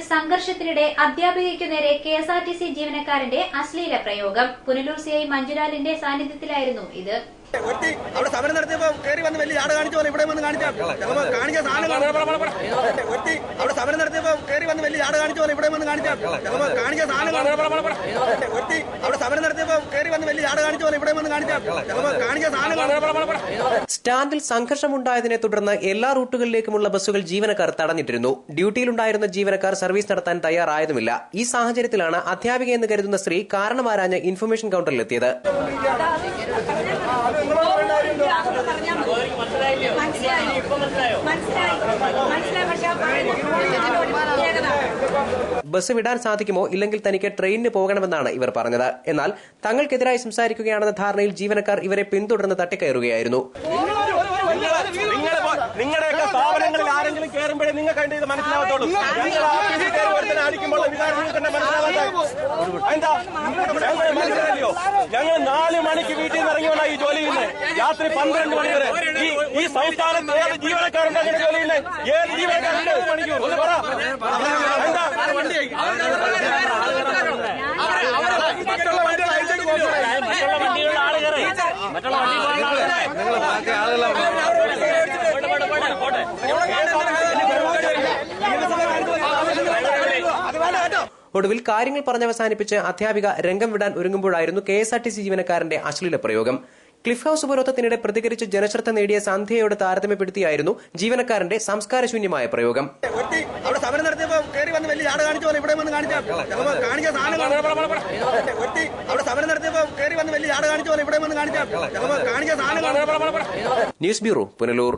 സംഘർഷത്തിനിടെ അധ്യാപികയ്ക്കു നേരെ കെഎസ്ആർടിസി ജീവനക്കാരന്റെ അശ്ലീല പ്രയോഗം. പുനലൂർ സിഐ മഞ്ജുലാലിന്റെ സാന്നിധ്യത്തിലായിരുന്നു ഇത്. അവിടെ സമരം നടത്തിയപ്പോ കയറി വന്ന് വലിയ ആട് കാണിച്ച പോലെ ഇവിടെ വന്ന് കാണിക്കാൻ സാധനം അവിടെ സമരം നടത്തിയപ്പോ കയറി വന്ന് വലിയ ആട് കാണിച്ച പോലെ ഇവിടെ വന്ന് കാണിക്കാൻ സാധനം അവിടെ സമരം നടത്തിയപ്പോ കയറി വന്ന് വലിയ ആട് കാണിച്ച പോലെ ഇവിടെ വന്ന് കാണിക്കാൻ സാധനം. സ്റ്റാൻഡിൽ സംഘർഷമുണ്ടായതിനെ തുടർന്ന് എല്ലാ റൂട്ടുകളിലേക്കുമുള്ള ബസ്സുകൾ ജീവനക്കാർ തടഞ്ഞിട്ടിരുന്നു. ഡ്യൂട്ടിയിലുണ്ടായിരുന്ന ജീവനക്കാർ സർവീസ് നടത്താൻ തയ്യാറായതുമില്ല. ഈ സാഹചര്യത്തിലാണ് അധ്യാപിക എന്ന് കരുതുന്ന സ്ത്രീ കാരണമാരാഞ്ഞ് ഇൻഫർമേഷൻ കൌണ്ടറിലെത്തിയത്. ബസ് വിടാൻ സാധിക്കുമോ, ഇല്ലെങ്കിൽ തനിക്ക് ട്രെയിനിന് പോകണമെന്നാണ് ഇവർ പറഞ്ഞത്. എന്നാൽ തങ്ങൾക്കെതിരായി സംസാരിക്കുകയാണെന്ന ധാരണയിൽ ജീവനക്കാർ ഇവരെ പിന്തുടർന്ന് തട്ടിക്കയറുകയായിരുന്നു. നിങ്ങളുടെയൊക്കെ സ്ഥാപനങ്ങളിൽ ആരെങ്കിലും കയറുമ്പോഴേ നിങ്ങൾക്ക് അതിന്റെ ഇത് മനസ്സിലാവത്തുള്ളൂ. മനസ്സിലായോ? ഞങ്ങൾ 4 മണിക്ക് വീട്ടിൽ നിന്ന് ഇറങ്ങി വന്നാൽ ഈ ജോലി ചെയ്യുന്നത് രാത്രി 12 മണി വരെ. ഈ സംസ്ഥാനത്ത് ഏത് ജീവനക്കാരുണ്ട് അങ്ങനെ ജോലി ചെയ്യുന്നത്? ഏത് ജീവനക്കാരുണ്ട്? മണിക്കൂർ എന്താ മറ്റുള്ള വണ്ടികൾ അയച്ചേക്ക് മറ്റുള്ള വണ്ടികളിൽ ആള് കയറി മറ്റുള്ള ഒടുവിൽ കാര്യങ്ങൾ പറഞ്ഞവസാനിപ്പിച്ച് അധ്യാപിക രംഗം വിടാൻ ഒരുങ്ങുമ്പോഴായിരുന്നു കെഎസ്ആർടിസി ജീവനക്കാരന്റെ അശ്ലീല പ്രയോഗം. ക്ലിഫ് ഹൌസ് ഉപരോധത്തിനിടെ പ്രതികരിച്ച് ജനശ്രദ്ധ നേടിയ സന്ധ്യയോട് താരതമ്യപ്പെടുത്തിയായിരുന്നു ജീവനക്കാരന്റെ സംസ്കാരശൂന്യമായ പ്രയോഗം. അവിടെ സമരം നടത്തിയപ്പോ കയറി വന്ന് വലിയ ആട് കാണിച്ച പോലെ ഇവിടെ വന്ന് കാണിക്കാൻ സാധനം അവിടെ സമരം നടത്തിയപ്പോ കയറി വന്ന് വലിയ ആട് കാണിച്ച പോലെ ഇവിടെ വന്ന് കാണിക്കാൻ സാധനം. News bureau, Punalur.